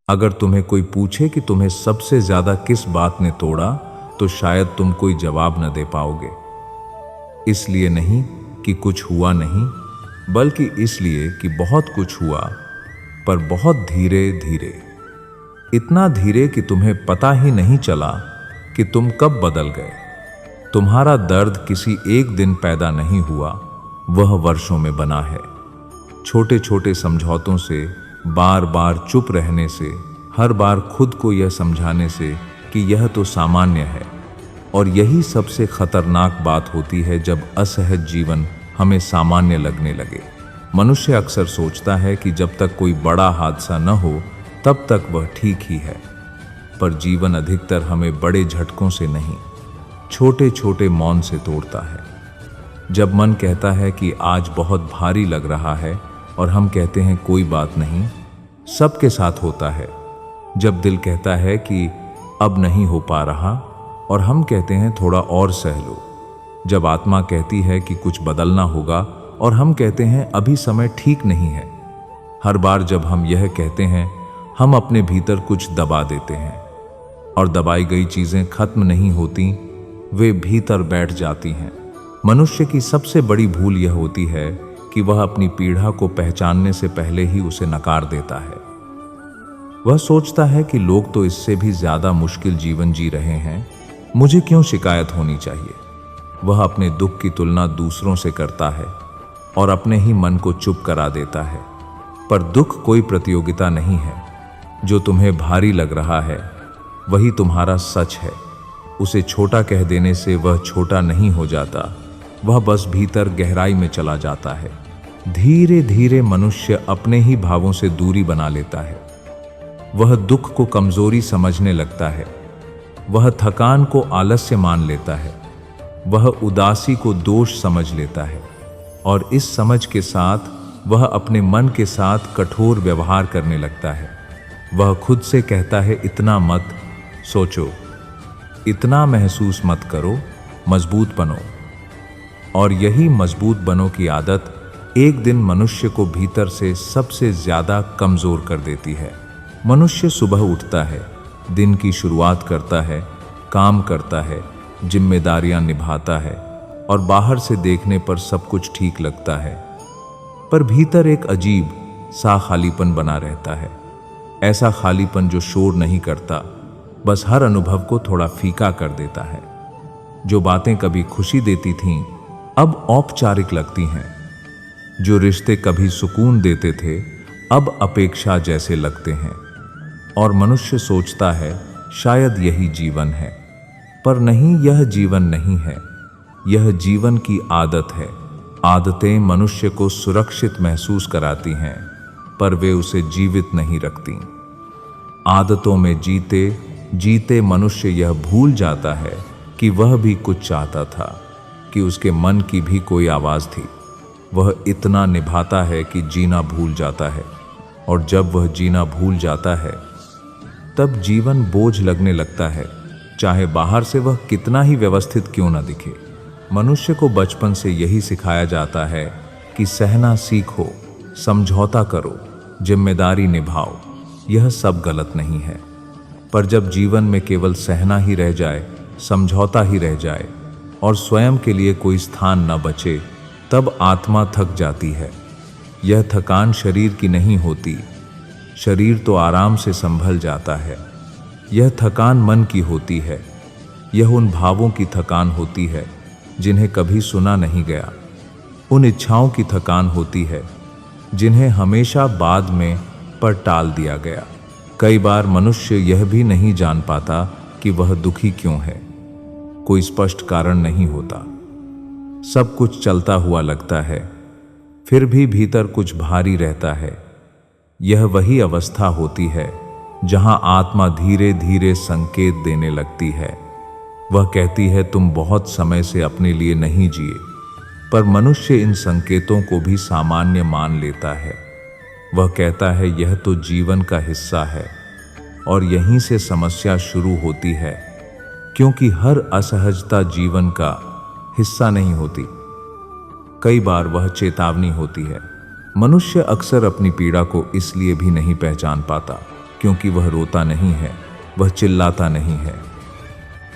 अगर तुम्हें कोई पूछे कि तुम्हें सबसे ज्यादा किस बात ने तोड़ा, तो शायद तुम कोई जवाब न दे पाओगे। इसलिए नहीं कि कुछ हुआ नहीं, बल्कि इसलिए कि बहुत कुछ हुआ, पर बहुत धीरे धीरे। इतना धीरे कि तुम्हें पता ही नहीं चला कि तुम कब बदल गए। तुम्हारा दर्द किसी एक दिन पैदा नहीं हुआ, वह वर्षों में बना है। छोटे छोटे समझौतों से, बार बार चुप रहने से, हर बार खुद को यह समझाने से कि यह तो सामान्य है। और यही सबसे खतरनाक बात होती है जब असहज जीवन हमें सामान्य लगने लगे। मनुष्य अक्सर सोचता है कि जब तक कोई बड़ा हादसा न हो तब तक वह ठीक ही है, पर जीवन अधिकतर हमें बड़े झटकों से नहीं, छोटे छोटे मौन से तोड़ता है। जब मन कहता है कि आज बहुत भारी लग रहा है और हम कहते हैं कोई बात नहीं, सबके साथ होता है। जब दिल कहता है कि अब नहीं हो पा रहा और हम कहते हैं थोड़ा और सह लो। जब आत्मा कहती है कि कुछ बदलना होगा और हम कहते हैं अभी समय ठीक नहीं है। हर बार जब हम यह कहते हैं, हम अपने भीतर कुछ दबा देते हैं, और दबाई गई चीजें खत्म नहीं होती, वे भीतर बैठ जाती हैं। मनुष्य की सबसे बड़ी भूल यह होती है कि वह अपनी पीड़ा को पहचानने से पहले ही उसे नकार देता है। वह सोचता है कि लोग तो इससे भी ज्यादा मुश्किल जीवन जी रहे हैं, मुझे क्यों शिकायत होनी चाहिए। वह अपने दुख की तुलना दूसरों से करता है और अपने ही मन को चुप करा देता है। पर दुख कोई प्रतियोगिता नहीं है। जो तुम्हें भारी लग रहा है वही तुम्हारा सच है। उसे छोटा कह देने से वह छोटा नहीं हो जाता, वह बस भीतर गहराई में चला जाता है। धीरे धीरे मनुष्य अपने ही भावों से दूरी बना लेता है। वह दुख को कमजोरी समझने लगता है, वह थकान को आलस्य मान लेता है, वह उदासी को दोष समझ लेता है, और इस समझ के साथ वह अपने मन के साथ कठोर व्यवहार करने लगता है। वह खुद से कहता है, इतना मत सोचो, इतना महसूस मत करो, मजबूत बनो। और यही मजबूत बनो की आदत एक दिन मनुष्य को भीतर से सबसे ज्यादा कमजोर कर देती है। मनुष्य सुबह उठता है, दिन की शुरुआत करता है, काम करता है, जिम्मेदारियां निभाता है, और बाहर से देखने पर सब कुछ ठीक लगता है, पर भीतर एक अजीब सा खालीपन बना रहता है। ऐसा खालीपन जो शोर नहीं करता, बस हर अनुभव को थोड़ा फीका कर देता है। जो बातें कभी खुशी देती थीं, अब औपचारिक लगती हैं। जो रिश्ते कभी सुकून देते थे, अब अपेक्षा जैसे लगते हैं। और मनुष्य सोचता है शायद यही जीवन है, पर नहीं, यह जीवन नहीं है, यह जीवन की आदत है। आदतें मनुष्य को सुरक्षित महसूस कराती हैं, पर वे उसे जीवित नहीं रखती। आदतों में जीते जीते मनुष्य यह भूल जाता है कि वह भी कुछ चाहता था, कि उसके मन की भी कोई आवाज थी। वह इतना निभाता है कि जीना भूल जाता है, और जब वह जीना भूल जाता है तब जीवन बोझ लगने लगता है, चाहे बाहर से वह कितना ही व्यवस्थित क्यों न दिखे। मनुष्य को बचपन से यही सिखाया जाता है कि सहना सीखो, समझौता करो, जिम्मेदारी निभाओ। यह सब गलत नहीं है, पर जब जीवन में केवल सहना ही रह जाए, समझौता ही रह जाए और स्वयं के लिए कोई स्थान न बचे, तब आत्मा थक जाती है। यह थकान शरीर की नहीं होती, शरीर तो आराम से संभल जाता है। यह थकान मन की होती है। यह उन भावों की थकान होती है जिन्हें कभी सुना नहीं गया। उन इच्छाओं की थकान होती है जिन्हें हमेशा बाद में पर टाल दिया गया। कई बार मनुष्य यह भी नहीं जान पाता कि वह दुखी क्यों है। कोई स्पष्ट कारण नहीं होता, सब कुछ चलता हुआ लगता है, फिर भी भीतर कुछ भारी रहता है। यह वही अवस्था होती है जहां आत्मा धीरे धीरे संकेत देने लगती है। वह कहती है, तुम बहुत समय से अपने लिए नहीं जिए। पर मनुष्य इन संकेतों को भी सामान्य मान लेता है। वह कहता है, यह तो जीवन का हिस्सा है। और यहीं से समस्या शुरू होती है, क्योंकि हर असहजता जीवन का हिस्सा नहीं होती। कई बार वह चेतावनी होती है। मनुष्य अक्सर अपनी पीड़ा को इसलिए भी नहीं पहचान पाता क्योंकि वह रोता नहीं है, वह चिल्लाता नहीं है,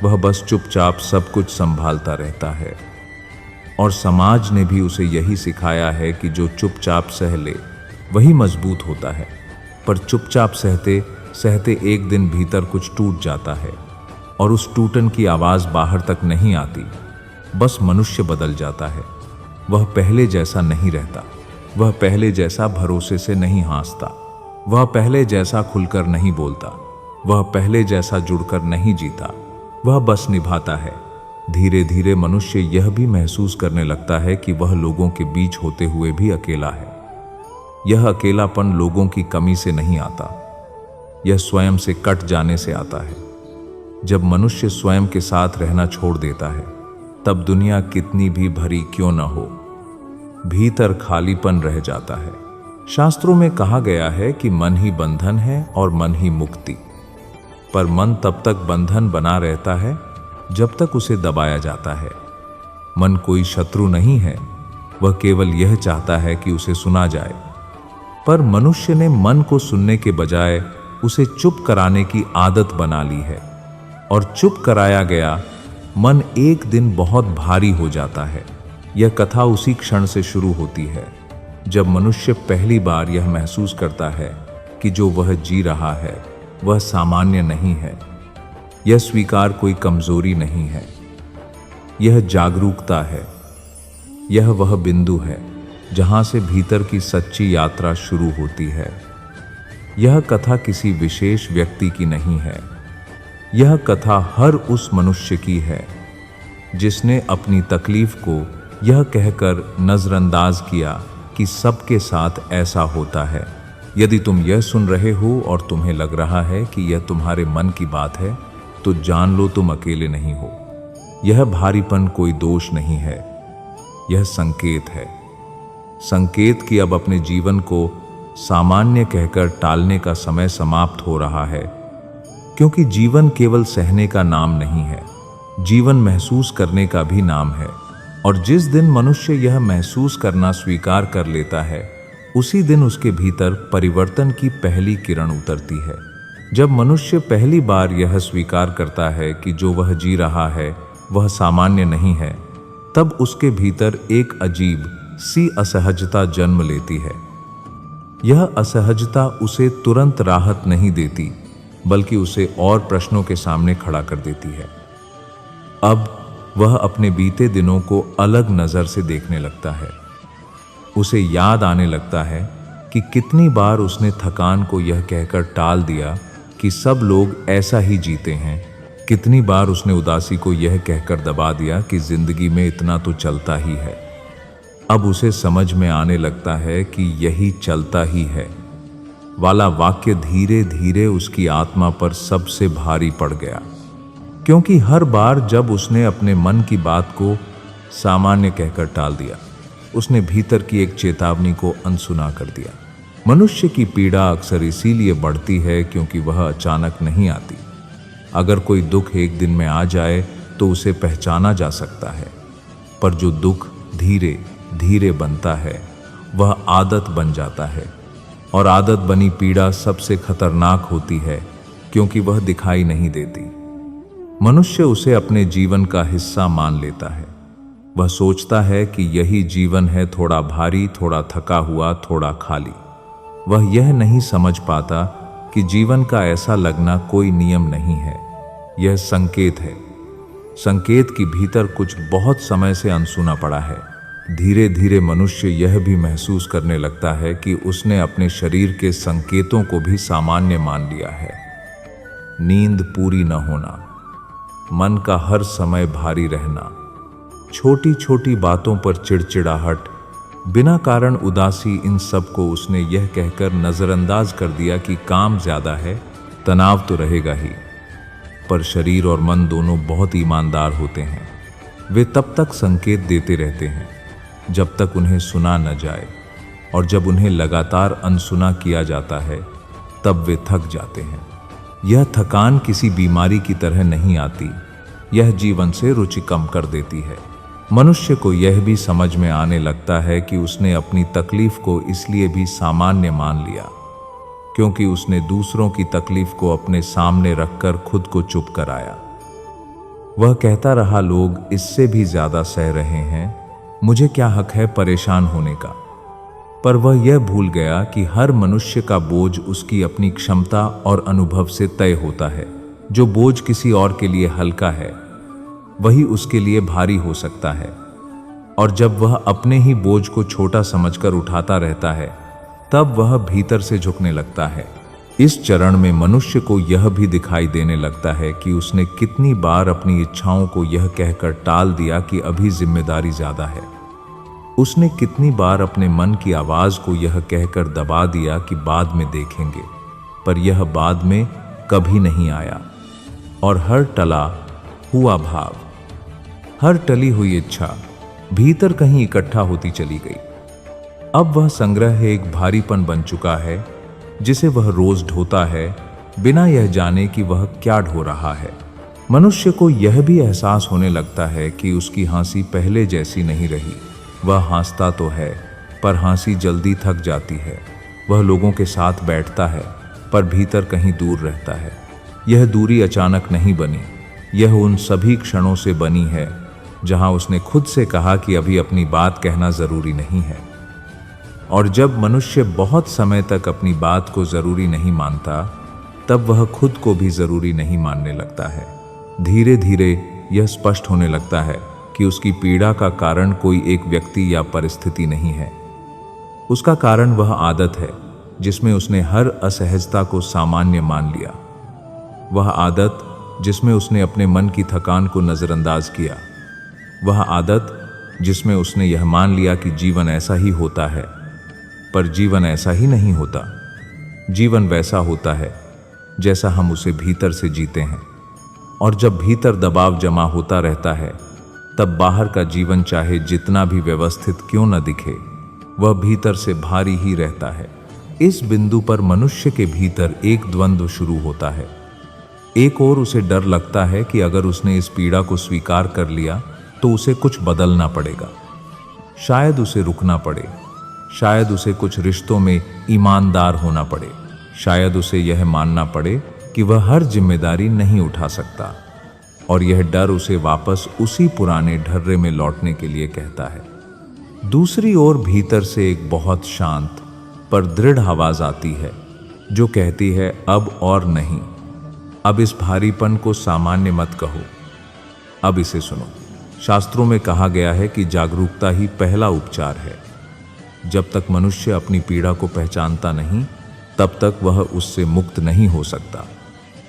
वह बस चुपचाप सब कुछ संभालता रहता है। और समाज ने भी उसे यही सिखाया है कि जो चुपचाप सह ले वही मजबूत होता है। पर चुपचाप सहते सहते एक दिन भीतर कुछ टूट जाता है और उस टूटन की आवाज बाहर तक नहीं आती। बस मनुष्य बदल जाता है। वह पहले जैसा नहीं रहता, वह पहले जैसा भरोसे से नहीं हंसता, वह पहले जैसा खुलकर नहीं बोलता, वह पहले जैसा जुड़कर नहीं जीता, वह बस निभाता है। धीरे धीरे मनुष्य यह भी महसूस करने लगता है कि वह लोगों के बीच होते हुए भी अकेला है। यह अकेलापन लोगों की कमी से नहीं आता, यह स्वयं से कट जाने से आता है। जब मनुष्य स्वयं के साथ रहना छोड़ देता है, तब दुनिया कितनी भी भरी क्यों न हो, भीतर खालीपन रह जाता है। शास्त्रों में कहा गया है कि मन ही बंधन है और मन ही मुक्ति। पर मन तब तक बंधन बना रहता है जब तक उसे दबाया जाता है। मन कोई शत्रु नहीं है, वह केवल यह चाहता है कि उसे सुना जाए। पर मनुष्य ने मन को सुनने के बजाय उसे चुप कराने की आदत बना ली है, और चुप कराया गया मन एक दिन बहुत भारी हो जाता है। यह कथा उसी क्षण से शुरू होती है जब मनुष्य पहली बार यह महसूस करता है कि जो वह जी रहा है वह सामान्य नहीं है। यह स्वीकार कोई कमजोरी नहीं है, यह जागरूकता है। यह वह बिंदु है जहां से भीतर की सच्ची यात्रा शुरू होती है। यह कथा किसी विशेष व्यक्ति की नहीं है, यह कथा हर उस मनुष्य की है जिसने अपनी तकलीफ को यह कहकर नजरअंदाज किया कि सबके साथ ऐसा होता है। यदि तुम यह सुन रहे हो और तुम्हें लग रहा है कि यह तुम्हारे मन की बात है, तो जान लो तुम अकेले नहीं हो। यह भारीपन कोई दोष नहीं है, यह संकेत है। संकेत कि अब अपने जीवन को सामान्य कहकर टालने का समय समाप्त हो रहा है। क्योंकि जीवन केवल सहने का नाम नहीं है, जीवन महसूस करने का भी नाम है। और जिस दिन मनुष्य यह महसूस करना स्वीकार कर लेता है, उसी दिन उसके भीतर परिवर्तन की पहली किरण उतरती है। जब मनुष्य पहली बार यह स्वीकार करता है कि जो वह जी रहा है वह सामान्य नहीं है, तब उसके भीतर एक अजीब सी असहजता जन्म लेती है। यह असहजता उसे तुरंत राहत नहीं देती, बल्कि उसे और प्रश्नों के सामने खड़ा कर देती है। अब वह अपने बीते दिनों को अलग नजर से देखने लगता है। उसे याद आने लगता है कि कितनी बार उसने थकान को यह कहकर टाल दिया कि सब लोग ऐसा ही जीते हैं। कितनी बार उसने उदासी को यह कहकर दबा दिया कि जिंदगी में इतना तो चलता ही है। अब उसे समझ में आने लगता है कि यही चलता ही है वाला वाक्य धीरे धीरे उसकी आत्मा पर सबसे भारी पड़ गया। क्योंकि हर बार जब उसने अपने मन की बात को सामान्य कहकर टाल दिया, उसने भीतर की एक चेतावनी को अनसुना कर दिया। मनुष्य की पीड़ा अक्सर इसीलिए बढ़ती है क्योंकि वह अचानक नहीं आती। अगर कोई दुख एक दिन में आ जाए तो उसे पहचाना जा सकता है, पर जो दुख धीरे धीरे बनता है वह आदत बन जाता है। और आदत बनी पीड़ा सबसे खतरनाक होती है क्योंकि वह दिखाई नहीं देती। मनुष्य उसे अपने जीवन का हिस्सा मान लेता है। वह सोचता है कि यही जीवन है, थोड़ा भारी, थोड़ा थका हुआ, थोड़ा खाली। वह यह नहीं समझ पाता कि जीवन का ऐसा लगना कोई नियम नहीं है, यह संकेत है। संकेत के भीतर कुछ बहुत समय से अनसुना पड़ा है। धीरे धीरे मनुष्य यह भी महसूस करने लगता है कि उसने अपने शरीर के संकेतों को भी सामान्य मान लिया है। नींद पूरी न होना, मन का हर समय भारी रहना, छोटी छोटी बातों पर चिड़चिड़ाहट, बिना कारण उदासी, इन सब को उसने यह कहकर नजरअंदाज कर दिया कि काम ज्यादा है, तनाव तो रहेगा ही। पर शरीर और मन दोनों बहुत ईमानदार होते हैं। वे तब तक संकेत देते रहते हैं जब तक उन्हें सुना न जाए, और जब उन्हें लगातार अनसुना किया जाता है तब वे थक जाते हैं। यह थकान किसी बीमारी की तरह नहीं आती, यह जीवन से रुचि कम कर देती है। मनुष्य को यह भी समझ में आने लगता है कि उसने अपनी तकलीफ को इसलिए भी सामान्य मान लिया क्योंकि उसने दूसरों की तकलीफ को अपने सामने रखकर खुद को चुप कराया। वह कहता रहा, लोग इससे भी ज्यादा सह रहे हैं, मुझे क्या हक है परेशान होने का। पर वह यह भूल गया कि हर मनुष्य का बोझ उसकी अपनी क्षमता और अनुभव से तय होता है। जो बोझ किसी और के लिए हल्का है वही उसके लिए भारी हो सकता है, और जब वह अपने ही बोझ को छोटा समझकर उठाता रहता है तब वह भीतर से झुकने लगता है। इस चरण में मनुष्य को यह भी दिखाई देने लगता है कि उसने कितनी बार अपनी इच्छाओं को यह कहकर टाल दिया कि अभी जिम्मेदारी ज्यादा है। उसने कितनी बार अपने मन की आवाज को यह कहकर दबा दिया कि बाद में देखेंगे, पर यह बाद में कभी नहीं आया। और हर टला हुआ भाव, हर टली हुई इच्छा भीतर कहीं इकट्ठा होती चली गई। अब वह संग्रह एक भारीपन बन चुका है जिसे वह रोज ढोता है बिना यह जाने कि वह क्या ढो रहा है। मनुष्य को यह भी एहसास होने लगता है कि उसकी हंसी पहले जैसी नहीं रही। वह हंसता तो है पर हंसी जल्दी थक जाती है। वह लोगों के साथ बैठता है पर भीतर कहीं दूर रहता है। यह दूरी अचानक नहीं बनी, यह उन सभी क्षणों से बनी है जहां उसने खुद से कहा कि अभी अपनी बात कहना जरूरी नहीं है। और जब मनुष्य बहुत समय तक अपनी बात को जरूरी नहीं मानता तब वह खुद को भी जरूरी नहीं मानने लगता है। धीरे धीरे यह स्पष्ट होने लगता है कि उसकी पीड़ा का कारण कोई एक व्यक्ति या परिस्थिति नहीं है। उसका कारण वह आदत है जिसमें उसने हर असहजता को सामान्य मान लिया। वह आदत जिसमें उसने अपने मन की थकान को नजरअंदाज किया। वह आदत जिसमें उसने यह मान लिया कि जीवन ऐसा ही होता है, पर जीवन ऐसा ही नहीं होता। जीवन वैसा होता है जैसा हम उसे भीतर से जीते हैं, और जब भीतर दबाव जमा होता रहता है तब बाहर का जीवन चाहे जितना भी व्यवस्थित क्यों न दिखे, वह भीतर से भारी ही रहता है। इस बिंदु पर मनुष्य के भीतर एक द्वंद्व शुरू होता है। एक ओर उसे डर लगता है कि अगर उसने इस पीड़ा को स्वीकार कर लिया तो उसे कुछ बदलना पड़ेगा, शायद उसे रुकना पड़े, शायद उसे कुछ रिश्तों में ईमानदार होना पड़े, शायद उसे यह मानना पड़े कि वह हर जिम्मेदारी नहीं उठा सकता। और यह डर उसे वापस उसी पुराने ढर्रे में लौटने के लिए कहता है। दूसरी ओर भीतर से एक बहुत शांत पर दृढ़ आवाज आती है जो कहती है, अब और नहीं, अब इस भारीपन को सामान्य मत कहो, अब इसे सुनो। शास्त्रों में कहा गया है कि जागरूकता ही पहला उपचार है। जब तक मनुष्य अपनी पीड़ा को पहचानता नहीं तब तक वह उससे मुक्त नहीं हो सकता।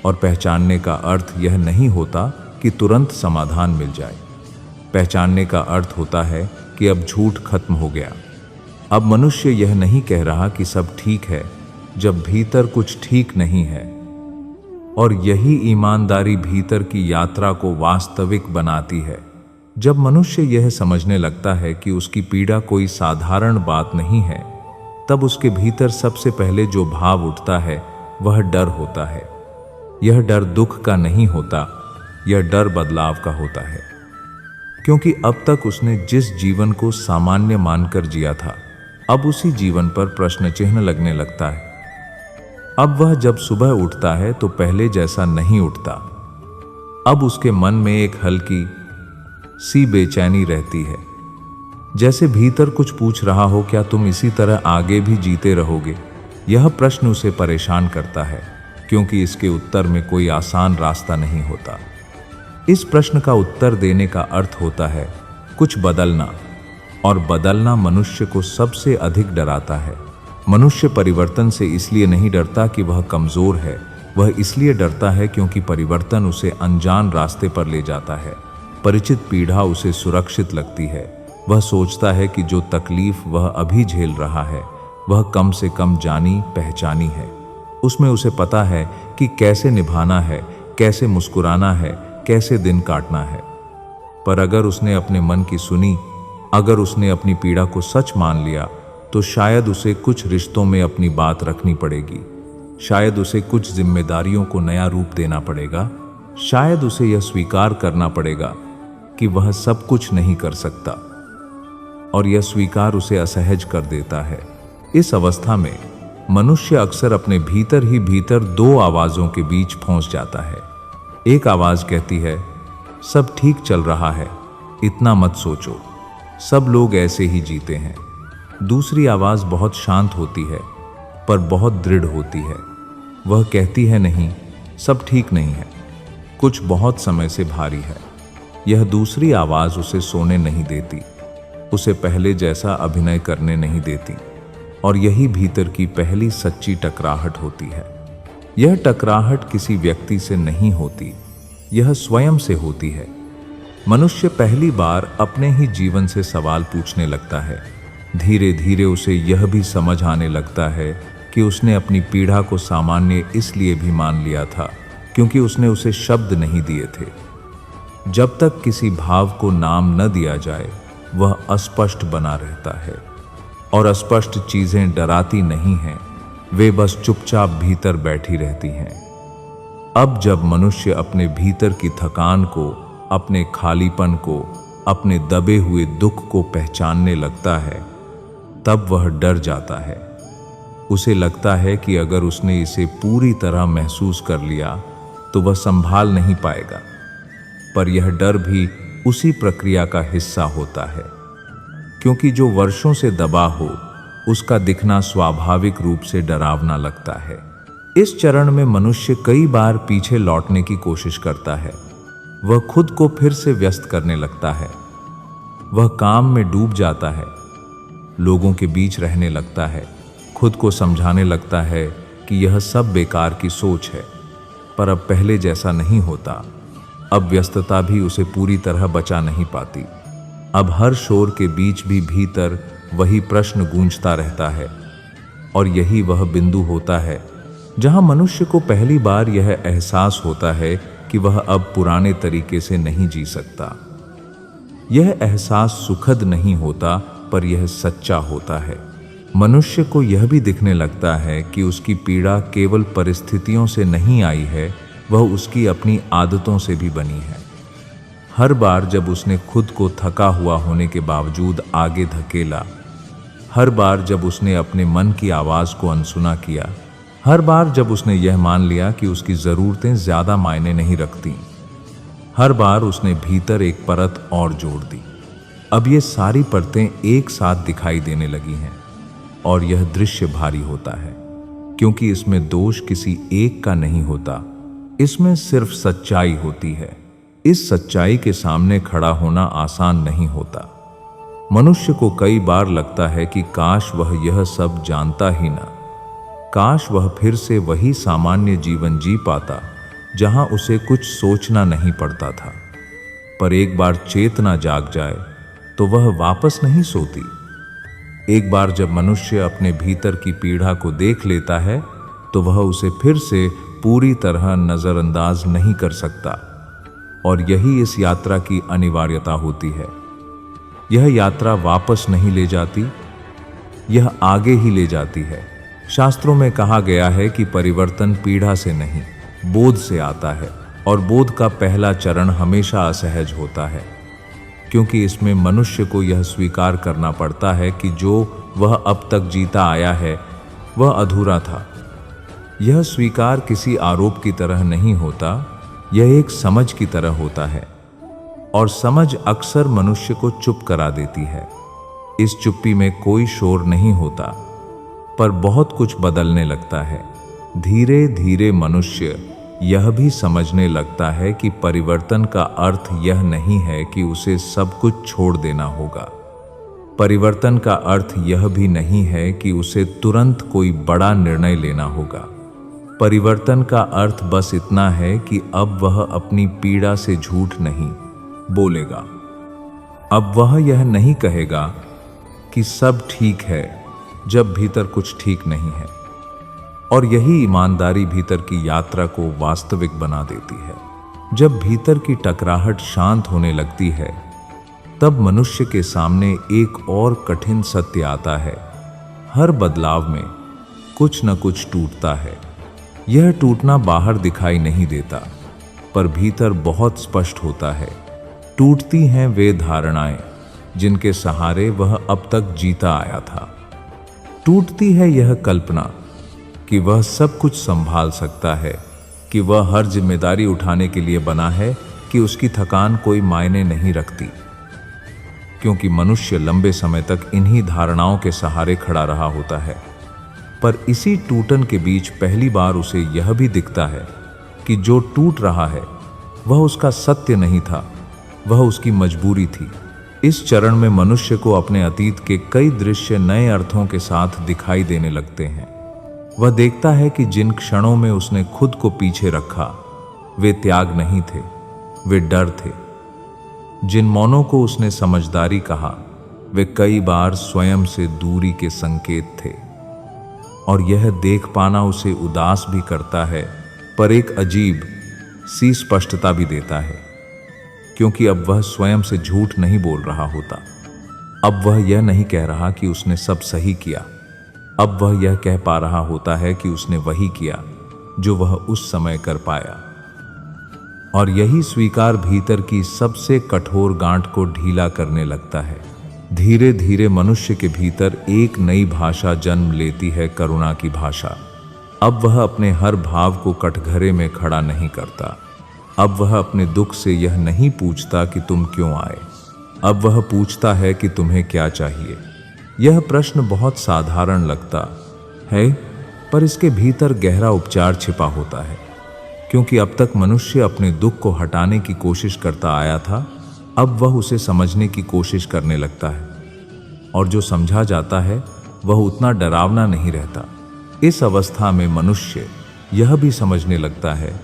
और पहचानने का अर्थ यह नहीं होता कि तुरंत समाधान मिल जाए। पहचानने का अर्थ होता है कि अब झूठ खत्म हो गया। अब मनुष्य यह नहीं कह रहा कि सब ठीक है जब भीतर कुछ ठीक नहीं है। और यही ईमानदारी भीतर की यात्रा को वास्तविक बनाती है। जब मनुष्य यह समझने लगता है कि उसकी पीड़ा कोई साधारण बात नहीं है, तब उसके भीतर सबसे पहले जो भाव उठता है वह डर होता है। यह डर दुख का नहीं होता, यह डर बदलाव का होता है। क्योंकि अब तक उसने जिस जीवन को सामान्य मानकर जिया था, अब उसी जीवन पर प्रश्न चिन्ह लगने लगता है। अब वह जब सुबह उठता है तो पहले जैसा नहीं उठता। अब उसके मन में एक हल्की सी बेचैनी रहती है, जैसे भीतर कुछ पूछ रहा हो, क्या तुम इसी तरह आगे भी जीते रहोगे? यह प्रश्न उसे परेशान करता है क्योंकि इसके उत्तर में कोई आसान रास्ता नहीं होता। इस प्रश्न का उत्तर देने का अर्थ होता है कुछ बदलना, और बदलना मनुष्य को सबसे अधिक डराता है। मनुष्य परिवर्तन से इसलिए नहीं डरता कि वह कमजोर है, वह इसलिए डरता है क्योंकि परिवर्तन उसे अनजान रास्ते पर ले जाता है। परिचित पीड़ा उसे सुरक्षित लगती है। वह सोचता है कि जो तकलीफ वह अभी झेल रहा है वह कम से कम जानी पहचानी है। उसमें उसे पता है कि कैसे निभाना है, कैसे मुस्कुराना है, कैसे दिन काटना है। पर अगर उसने अपने मन की सुनी, अगर उसने अपनी पीड़ा को सच मान लिया, तो शायद उसे कुछ रिश्तों में अपनी बात रखनी पड़ेगी, शायद उसे कुछ जिम्मेदारियों को नया रूप देना पड़ेगा, शायद उसे यह स्वीकार करना पड़ेगा कि वह सब कुछ नहीं कर सकता। और यह स्वीकार उसे असहज कर देता है। इस अवस्था में मनुष्य अक्सर अपने भीतर ही भीतर दो आवाज़ों के बीच फंस जाता है। एक आवाज़ कहती है, सब ठीक चल रहा है, इतना मत सोचो, सब लोग ऐसे ही जीते हैं। दूसरी आवाज़ बहुत शांत होती है पर बहुत दृढ़ होती है। वह कहती है, नहीं, सब ठीक नहीं है, कुछ बहुत समय से भारी है। यह दूसरी आवाज़ उसे सोने नहीं देती, उसे पहले जैसा अभिनय करने नहीं देती, और यही भीतर की पहली सच्ची टकराहट होती है। यह टकराहट किसी व्यक्ति से नहीं होती, यह स्वयं से होती है। मनुष्य पहली बार अपने ही जीवन से सवाल पूछने लगता है। धीरे धीरे उसे यह भी समझ आने लगता है कि उसने अपनी पीड़ा को सामान्य इसलिए भी मान लिया था क्योंकि उसने उसे शब्द नहीं दिए थे। जब तक किसी भाव को नाम न दिया जाए वह अस्पष्ट बना रहता है, और अस्पष्ट चीजें डराती नहीं हैं, वे बस चुपचाप भीतर बैठी रहती हैं। अब जब मनुष्य अपने भीतर की थकान को, अपने खालीपन को, अपने दबे हुए दुख को पहचानने लगता है, तब वह डर जाता है। उसे लगता है कि अगर उसने इसे पूरी तरह महसूस कर लिया तो वह संभाल नहीं पाएगा। पर यह डर भी उसी प्रक्रिया का हिस्सा होता है, क्योंकि जो वर्षों से दबा हो उसका दिखना स्वाभाविक रूप से डरावना लगता है। इस चरण में मनुष्य कई बार पीछे लौटने की कोशिश करता है। वह खुद को फिर से व्यस्त करने लगता है, वह काम में डूब जाता है, लोगों के बीच रहने लगता है, खुद को समझाने लगता है कि यह सब बेकार की सोच है। पर अब पहले जैसा नहीं होता। अब व्यस्तता भी उसे पूरी तरह बचा नहीं पाती। अब हर शोर के बीच भी भीतर वही प्रश्न गूंजता रहता है, और यही वह बिंदु होता है जहां मनुष्य को पहली बार यह एहसास होता है कि वह अब पुराने तरीके से नहीं जी सकता। यह एहसास सुखद नहीं होता, पर यह सच्चा होता है। मनुष्य को यह भी दिखने लगता है कि उसकी पीड़ा केवल परिस्थितियों से नहीं आई है, वह उसकी अपनी आदतों से भी बनी है। हर बार जब उसने खुद को थका हुआ होने के बावजूद आगे धकेला, हर बार जब उसने अपने मन की आवाज़ को अनसुना किया, हर बार जब उसने यह मान लिया कि उसकी ज़रूरतें ज़्यादा मायने नहीं रखती, हर बार उसने भीतर एक परत और जोड़ दी। अब ये सारी परतें एक साथ दिखाई देने लगी हैं, और यह दृश्य भारी होता है, क्योंकि इसमें दोष किसी एक का नहीं होता, इसमें सिर्फ सच्चाई होती है। इस सच्चाई के सामने खड़ा होना आसान नहीं होता। मनुष्य को कई बार लगता है कि काश वह यह सब जानता ही ना, काश वह फिर से वही सामान्य जीवन जी पाता जहां उसे कुछ सोचना नहीं पड़ता था। पर एक बार चेतना जाग जाए तो वह वापस नहीं सोती। एक बार जब मनुष्य अपने भीतर की पीड़ा को देख लेता है तो वह उसे फिर से पूरी तरह नजरअंदाज नहीं कर सकता, और यही इस यात्रा की अनिवार्यता होती है। यह यात्रा वापस नहीं ले जाती, यह आगे ही ले जाती है। शास्त्रों में कहा गया है कि परिवर्तन पीड़ा से नहीं, बोध से आता है, और बोध का पहला चरण हमेशा असहज होता है, क्योंकि इसमें मनुष्य को यह स्वीकार करना पड़ता है कि जो वह अब तक जीता आया है वह अधूरा था। यह स्वीकार किसी आरोप की तरह नहीं होता, यह एक समझ की तरह होता है, और समझ अक्सर मनुष्य को चुप करा देती है। इस चुप्पी में कोई शोर नहीं होता, पर बहुत कुछ बदलने लगता है। धीरे धीरे मनुष्य यह भी समझने लगता है कि परिवर्तन का अर्थ यह नहीं है कि उसे सब कुछ छोड़ देना होगा। परिवर्तन का अर्थ यह भी नहीं है कि उसे तुरंत कोई बड़ा निर्णय लेना होगा। परिवर्तन का अर्थ बस इतना है कि अब वह अपनी पीड़ा से झूठ नहीं बोलेगा। अब वह यह नहीं कहेगा कि सब ठीक है जब भीतर कुछ ठीक नहीं है, और यही ईमानदारी भीतर की यात्रा को वास्तविक बना देती है। जब भीतर की टकराहट शांत होने लगती है, तब मनुष्य के सामने एक और कठिन सत्य आता है। हर बदलाव में कुछ न कुछ टूटता है। यह टूटना बाहर दिखाई नहीं देता, पर भीतर बहुत स्पष्ट होता है। टूटती हैं वे धारणाएं जिनके सहारे वह अब तक जीता आया था। टूटती है यह कल्पना कि वह सब कुछ संभाल सकता है, कि वह हर जिम्मेदारी उठाने के लिए बना है, कि उसकी थकान कोई मायने नहीं रखती। क्योंकि मनुष्य लंबे समय तक इन्हीं धारणाओं के सहारे खड़ा रहा होता है। पर इसी टूटन के बीच पहली बार उसे यह भी दिखता है कि जो टूट रहा है वह उसका सत्य नहीं था, वह उसकी मजबूरी थी। इस चरण में मनुष्य को अपने अतीत के कई दृश्य नए अर्थों के साथ दिखाई देने लगते हैं। वह देखता है कि जिन क्षणों में उसने खुद को पीछे रखा वे त्याग नहीं थे, वे डर थे। जिन मौनों को उसने समझदारी कहा वे कई बार स्वयं से दूरी के संकेत थे। और यह देख पाना उसे उदास भी करता है, पर एक अजीब सी स्पष्टता भी देता है, क्योंकि अब वह स्वयं से झूठ नहीं बोल रहा होता। अब वह यह नहीं कह रहा कि उसने सब सही किया, अब वह यह कह पा रहा होता है कि उसने वही किया जो वह उस समय कर पाया। और यही स्वीकार भीतर की सबसे कठोर गांठ को ढीला करने लगता है। धीरे धीरे मनुष्य के भीतर एक नई भाषा जन्म लेती है, करुणा की भाषा। अब वह अपने हर भाव को कटघरे में खड़ा नहीं करता। अब वह अपने दुख से यह नहीं पूछता कि तुम क्यों आए, अब वह पूछता है कि तुम्हें क्या चाहिए। यह प्रश्न बहुत साधारण लगता है, पर इसके भीतर गहरा उपचार छिपा होता है। क्योंकि अब तक मनुष्य अपने दुख को हटाने की कोशिश करता आया था, अब वह उसे समझने की कोशिश करने लगता है। और जो समझा जाता है वह उतना डरावना नहीं रहता। इस अवस्था में मनुष्य यह भी समझने लगता है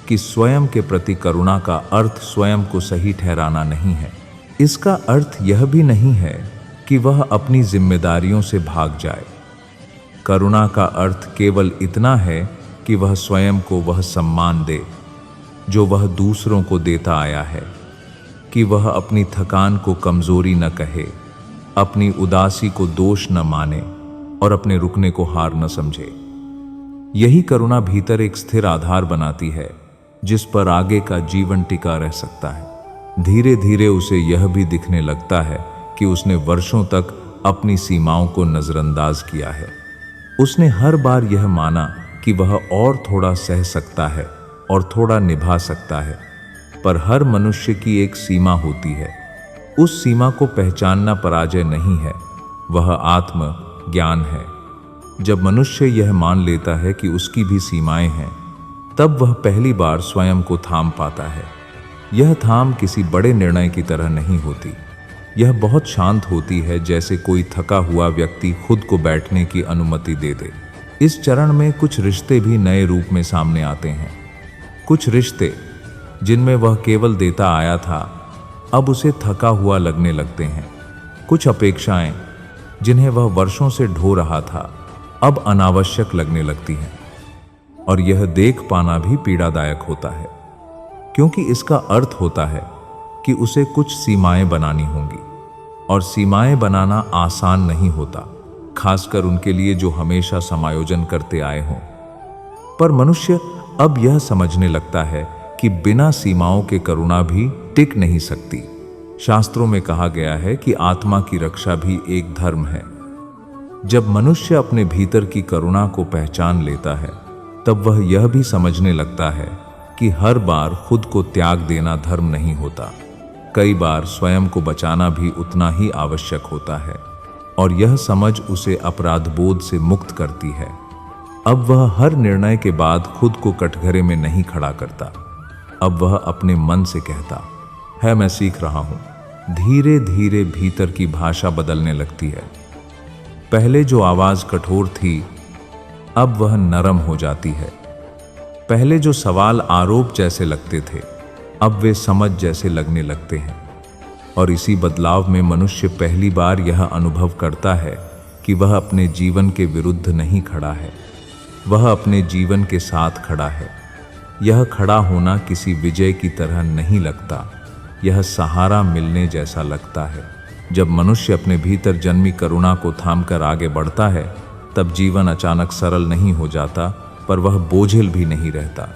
कि स्वयं के प्रति करुणा का अर्थ स्वयं को सही ठहराना नहीं है। इसका अर्थ यह भी नहीं है कि वह अपनी जिम्मेदारियों से भाग जाए। करुणा का अर्थ केवल इतना है कि वह स्वयं को वह सम्मान दे जो वह दूसरों को देता आया है, कि वह अपनी थकान को कमजोरी न कहे, अपनी उदासी को दोष न माने और अपने रुकने को हार न समझे। यही करुणा भीतर एक स्थिर आधार बनाती है जिस पर आगे का जीवन टिका रह सकता है। धीरे धीरे उसे यह भी दिखने लगता है कि उसने वर्षों तक अपनी सीमाओं को नजरअंदाज किया है। उसने हर बार यह माना कि वह और थोड़ा सह सकता है और थोड़ा निभा सकता है, पर हर मनुष्य की एक सीमा होती है। उस सीमा को पहचानना पराजय नहीं है, वह आत्म ज्ञान है। जब मनुष्य यह मान लेता है कि उसकी भी सीमाएं हैं, तब वह पहली बार स्वयं को थाम पाता है। यह थाम किसी बड़े निर्णय की तरह नहीं होती, यह बहुत शांत होती है, जैसे कोई थका हुआ व्यक्ति खुद को बैठने की अनुमति दे दे। इस चरण में कुछ रिश्ते भी नए रूप में सामने आते हैं। कुछ रिश्ते जिनमें वह केवल देता आया था, अब उसे थका हुआ लगने लगते हैं। कुछ अपेक्षाएं जिन्हें वह वर्षों से ढो रहा था, अब अनावश्यक लगने लगती हैं। और यह देख पाना भी पीड़ादायक होता है, क्योंकि इसका अर्थ होता है कि उसे कुछ सीमाएं बनानी होंगी। और सीमाएं बनाना आसान नहीं होता, खासकर उनके लिए जो हमेशा समायोजन करते आए हों। पर मनुष्य अब यह समझने लगता है कि बिना सीमाओं के करुणा भी टिक नहीं सकती। शास्त्रों में कहा गया है कि आत्मा की रक्षा भी एक धर्म है। जब मनुष्य अपने भीतर की करुणा को पहचान लेता है, तब वह यह भी समझने लगता है कि हर बार खुद को त्याग देना धर्म नहीं होता। कई बार स्वयं को बचाना भी उतना ही आवश्यक होता है। और यह समझ उसे अपराधबोध से मुक्त करती है। अब वह हर निर्णय के बाद खुद को कटघरे में नहीं खड़ा करता। अब वह अपने मन से कहता है, मैं सीख रहा हूं। धीरे धीरे भीतर की भाषा बदलने लगती है। पहले जो आवाज कठोर थी, अब वह नरम हो जाती है। पहले जो सवाल आरोप जैसे लगते थे, अब वे समझ जैसे लगने लगते हैं। और इसी बदलाव में मनुष्य पहली बार यह अनुभव करता है कि वह अपने जीवन के विरुद्ध नहीं खड़ा है, वह अपने जीवन के साथ खड़ा है। यह खड़ा होना किसी विजय की तरह नहीं लगता, यह सहारा मिलने जैसा लगता है। जब मनुष्य अपने भीतर जन्मी करुणा को थामकर आगे बढ़ता है, तब जीवन अचानक सरल नहीं हो जाता, पर वह बोझिल भी नहीं रहता।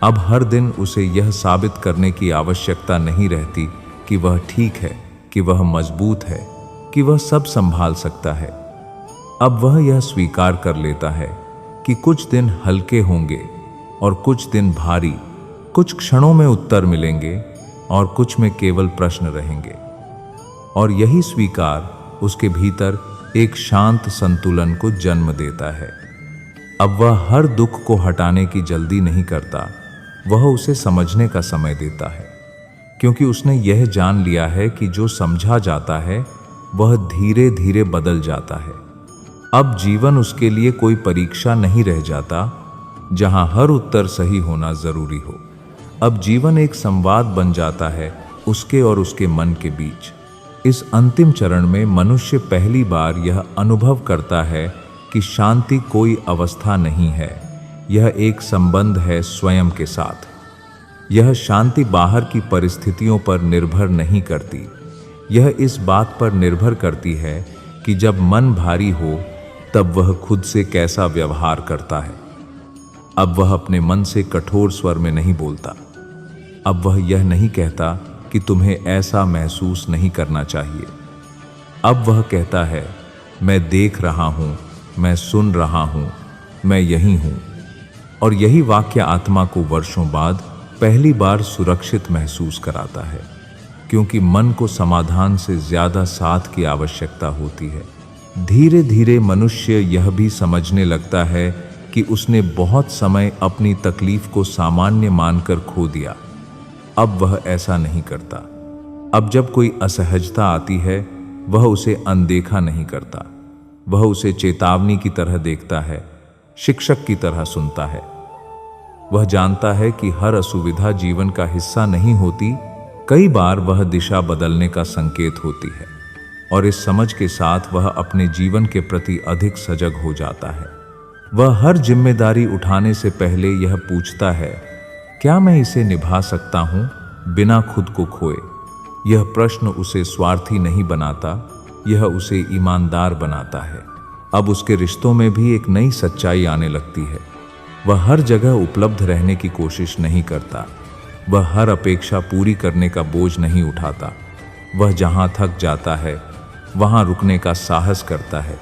अब हर दिन उसे यह साबित करने की आवश्यकता नहीं रहती कि वह ठीक है, कि वह मजबूत है, कि वह सब संभाल सकता है। अब वह यह स्वीकार कर लेता है कि कुछ दिन हल्के होंगे और कुछ दिन भारी, कुछ क्षणों में उत्तर मिलेंगे और कुछ में केवल प्रश्न रहेंगे। और यही स्वीकार उसके भीतर एक शांत संतुलन को जन्म देता है। अब वह हर दुख को हटाने की जल्दी नहीं करता, वह उसे समझने का समय देता है, क्योंकि उसने यह जान लिया है कि जो समझा जाता है वह धीरे धीरे बदल जाता है। अब जीवन उसके लिए कोई परीक्षा नहीं रह जाता जहां हर उत्तर सही होना जरूरी हो। अब जीवन एक संवाद बन जाता है उसके और उसके मन के बीच। इस अंतिम चरण में मनुष्य पहली बार यह अनुभव करता है कि शांति कोई अवस्था नहीं है, यह एक संबंध है स्वयं के साथ। यह शांति बाहर की परिस्थितियों पर निर्भर नहीं करती, यह इस बात पर निर्भर करती है कि जब मन भारी हो तब वह खुद से कैसा व्यवहार करता है। अब वह अपने मन से कठोर स्वर में नहीं बोलता। अब वह यह नहीं कहता कि तुम्हें ऐसा महसूस नहीं करना चाहिए। अब वह कहता है, मैं देख रहा हूं, मैं सुन रहा हूं, मैं यही हूं। और यही वाक्य आत्मा को वर्षों बाद पहली बार सुरक्षित महसूस कराता है, क्योंकि मन को समाधान से ज्यादा साथ की आवश्यकता होती है। धीरे धीरे मनुष्य यह भी समझने लगता है कि उसने बहुत समय अपनी तकलीफ को सामान्य मानकर खो दिया। अब वह ऐसा नहीं करता। अब जब कोई असहजता आती है वह उसे अनदेखा नहीं करता, वह उसे चेतावनी की तरह देखता है, शिक्षक की तरह सुनता है। वह जानता है कि हर असुविधा जीवन का हिस्सा नहीं होती, कई बार वह दिशा बदलने का संकेत होती है। और इस समझ के साथ वह अपने जीवन के प्रति अधिक सजग हो जाता है। वह हर जिम्मेदारी उठाने से पहले यह पूछता है, क्या मैं इसे निभा सकता हूं बिना खुद को खोए? यह प्रश्न उसे स्वार्थी नहीं बनाता, यह उसे ईमानदार बनाता है। अब उसके रिश्तों में भी एक नई सच्चाई आने लगती है। वह हर जगह उपलब्ध रहने की कोशिश नहीं करता, वह हर अपेक्षा पूरी करने का बोझ नहीं उठाता। वह जहां थक जाता है वहां रुकने का साहस करता है,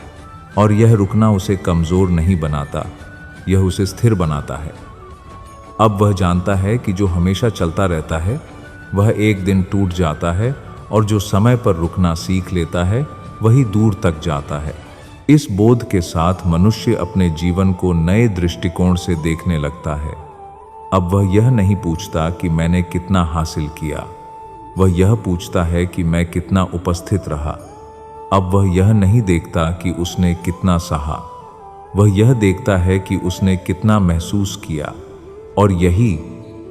और यह रुकना उसे कमजोर नहीं बनाता, यह उसे स्थिर बनाता है। अब वह जानता है कि जो हमेशा चलता रहता है वह एक दिन टूट जाता है, और जो समय पर रुकना सीख लेता है वही दूर तक जाता है। इस बोध के साथ मनुष्य अपने जीवन को नए दृष्टिकोण से देखने लगता है। अब वह यह नहीं पूछता कि मैंने कितना हासिल किया, वह यह पूछता है कि मैं कितना उपस्थित रहा। अब वह यह नहीं देखता कि उसने कितना सहा, वह यह देखता है कि उसने कितना महसूस किया। और यही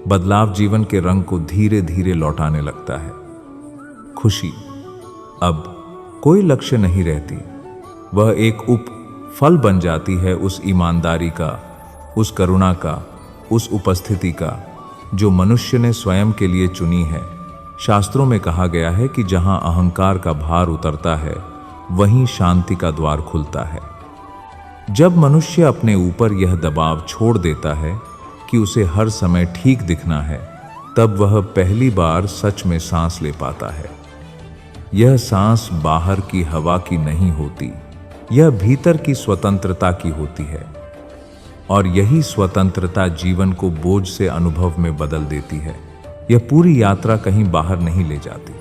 बदलाव जीवन के रंग को धीरे धीरे लौटाने लगता है। खुशी अब कोई लक्ष्य नहीं रहती, वह एक फल बन जाती है उस ईमानदारी का, उस करुणा का, उस उपस्थिति का जो मनुष्य ने स्वयं के लिए चुनी है। शास्त्रों में कहा गया है कि जहां अहंकार का भार उतरता है वहीं शांति का द्वार खुलता है। जब मनुष्य अपने ऊपर यह दबाव छोड़ देता है कि उसे हर समय ठीक दिखना है, तब वह पहली बार सच में सांस ले पाता है। यह सांस बाहर की हवा की नहीं होती, यह भीतर की स्वतंत्रता की होती है। और यही स्वतंत्रता जीवन को बोझ से अनुभव में बदल देती है। यह पूरी यात्रा कहीं बाहर नहीं ले जाती,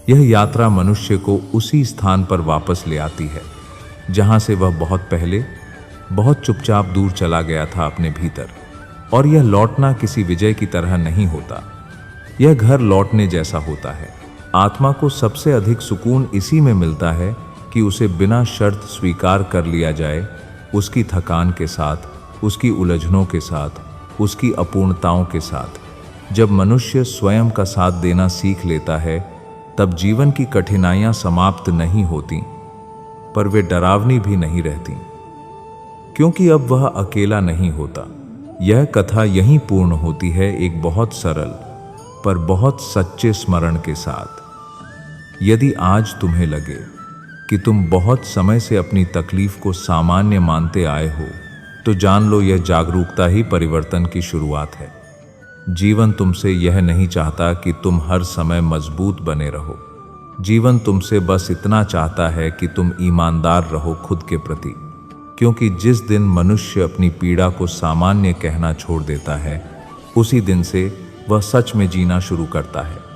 यह यात्रा मनुष्य को उसी स्थान पर वापस ले आती है जहां से वह बहुत पहले बहुत चुपचाप दूर चला गया था अपने भीतर। और यह लौटना किसी विजय की तरह नहीं होता, यह घर लौटने जैसा होता है। आत्मा को सबसे अधिक सुकून इसी में मिलता है कि उसे बिना शर्त स्वीकार कर लिया जाए, उसकी थकान के साथ, उसकी उलझनों के साथ, उसकी अपूर्णताओं के साथ। जब मनुष्य स्वयं का साथ देना सीख लेता है तब जीवन की कठिनाइयां समाप्त नहीं होती, पर वे डरावनी भी नहीं रहती, क्योंकि अब वह अकेला नहीं होता। यह कथा यहीं पूर्ण होती है एक बहुत सरल पर बहुत सच्चे स्मरण के साथ। यदि आज तुम्हें लगे कि तुम बहुत समय से अपनी तकलीफ को सामान्य मानते आए हो, तो जान लो यह जागरूकता ही परिवर्तन की शुरुआत है। जीवन तुमसे यह नहीं चाहता कि तुम हर समय मजबूत बने रहो। जीवन तुमसे बस इतना चाहता है कि तुम ईमानदार रहो खुद के प्रति। क्योंकि जिस दिन मनुष्य अपनी पीड़ा को सामान्य कहना छोड़ देता है, उसी दिन से वह सच में जीना शुरू करता है।